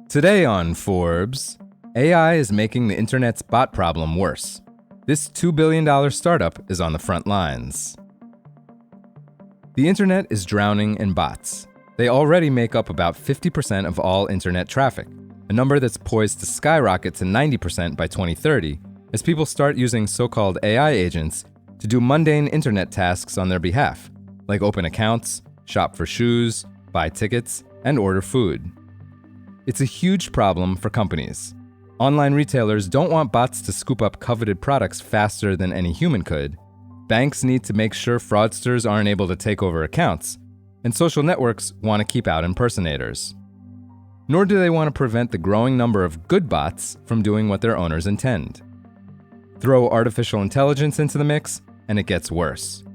Today on Forbes, AI is making the internet's bot problem worse. This $2 billion startup is on the front lines. The internet is drowning in bots. They already make up about 50% of all internet traffic, a number that's poised to skyrocket to 90% by 2030 as people start using so-called AI agents to do mundane internet tasks on their behalf, like open accounts, shop for shoes, buy tickets, and order food. It's a huge problem for companies. Online retailers don't want bots to scoop up coveted products faster than any human could. Banks need to make sure fraudsters aren't able to take over accounts, and social networks want to keep out impersonators. Nor do they want to prevent the growing number of good bots from doing what their owners intend. Throw artificial intelligence into the mix, and it gets worse.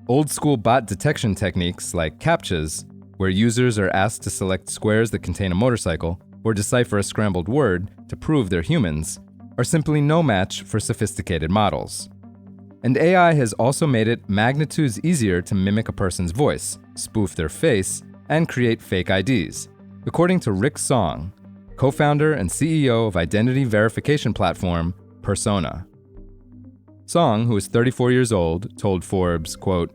Old-school bot detection techniques like CAPTCHAs, where users are asked to select squares that contain a motorcycle or decipher a scrambled word to prove they're humans, are simply no match for sophisticated models. And AI has also made it magnitudes easier to mimic a person's voice, spoof their face, and create fake IDs, according to Rick Song, co-founder and CEO of identity verification platform Persona. Song, who is 34 years old, told Forbes, quote,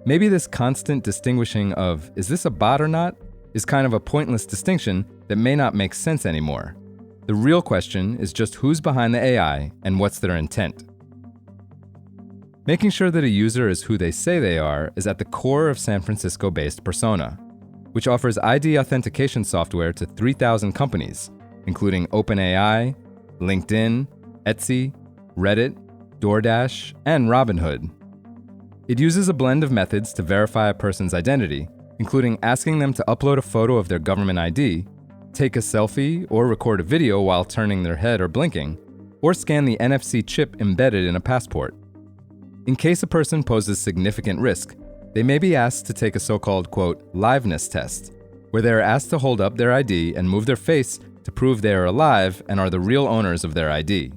"Maybe this constant distinguishing of, is this a bot or not, is kind of a pointless distinction that may not make sense anymore. The real question is just who's behind the AI and what's their intent." Making sure that a user is who they say they are is at the core of San Francisco-based Persona, which offers ID authentication software to 3,000 companies, including OpenAI, LinkedIn, Etsy, Reddit, DoorDash, and Robinhood. It uses a blend of methods to verify a person's identity, including asking them to upload a photo of their government ID, take a selfie or record a video while turning their head or blinking, or scan the NFC chip embedded in a passport. In case a person poses significant risk, they may be asked to take a so-called, quote, liveness test, where they are asked to hold up their ID and move their face to prove they are alive and are the real owners of their ID.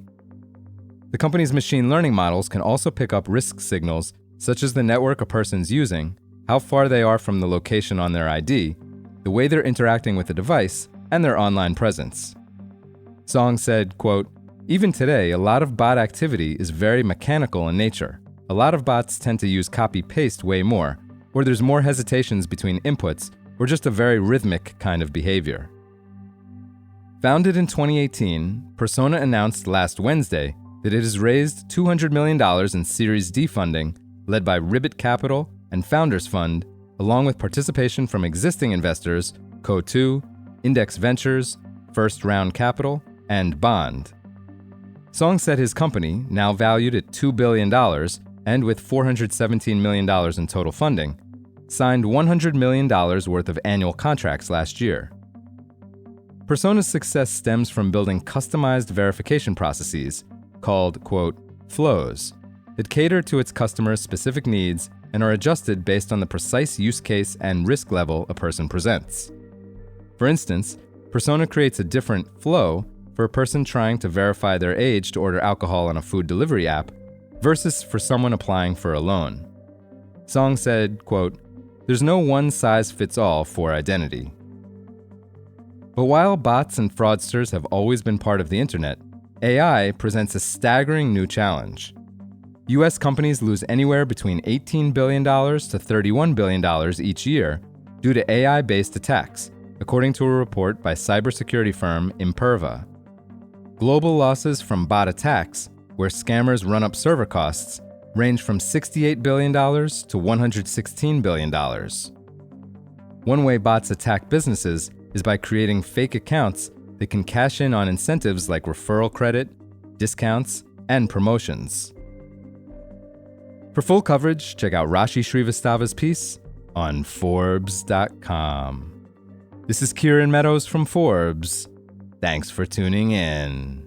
The company's machine learning models can also pick up risk signals such as the network a person's using, how far they are from the location on their ID, the way they're interacting with the device, and their online presence. Song said, quote, "Even today, a lot of bot activity is very mechanical in nature. A lot of bots tend to use copy-paste way more, or there's more hesitations between inputs, or just a very rhythmic kind of behavior." Founded in 2018, Persona announced last Wednesday that it has raised $200 million in Series D funding, led by Ribbit Capital and Founders Fund, along with participation from existing investors Co2, Index Ventures, First Round Capital, and Bond. Song said his company, now valued at $2 billion and with $417 million in total funding, signed $100 million worth of annual contracts last year. Persona's success stems from building customized verification processes called, quote, flows, that cater to its customers' specific needs and are adjusted based on the precise use case and risk level a person presents. For instance, Persona creates a different flow for a person trying to verify their age to order alcohol on a food delivery app versus for someone applying for a loan. Song said, quote, "There's no one-size-fits-all for identity." But while bots and fraudsters have always been part of the internet, AI presents a staggering new challenge. US companies lose anywhere between $18 billion to $31 billion each year due to AI-based attacks, according to a report by cybersecurity firm Imperva. Global losses from bot attacks, where scammers run up server costs, range from $68 billion to $116 billion. One way bots attack businesses is by creating fake accounts that can cash in on incentives like referral credit, discounts, and promotions. For full coverage, check out Rashi Srivastava's piece on forbes.com. This is Kieran Meadows from Forbes. Thanks for tuning in.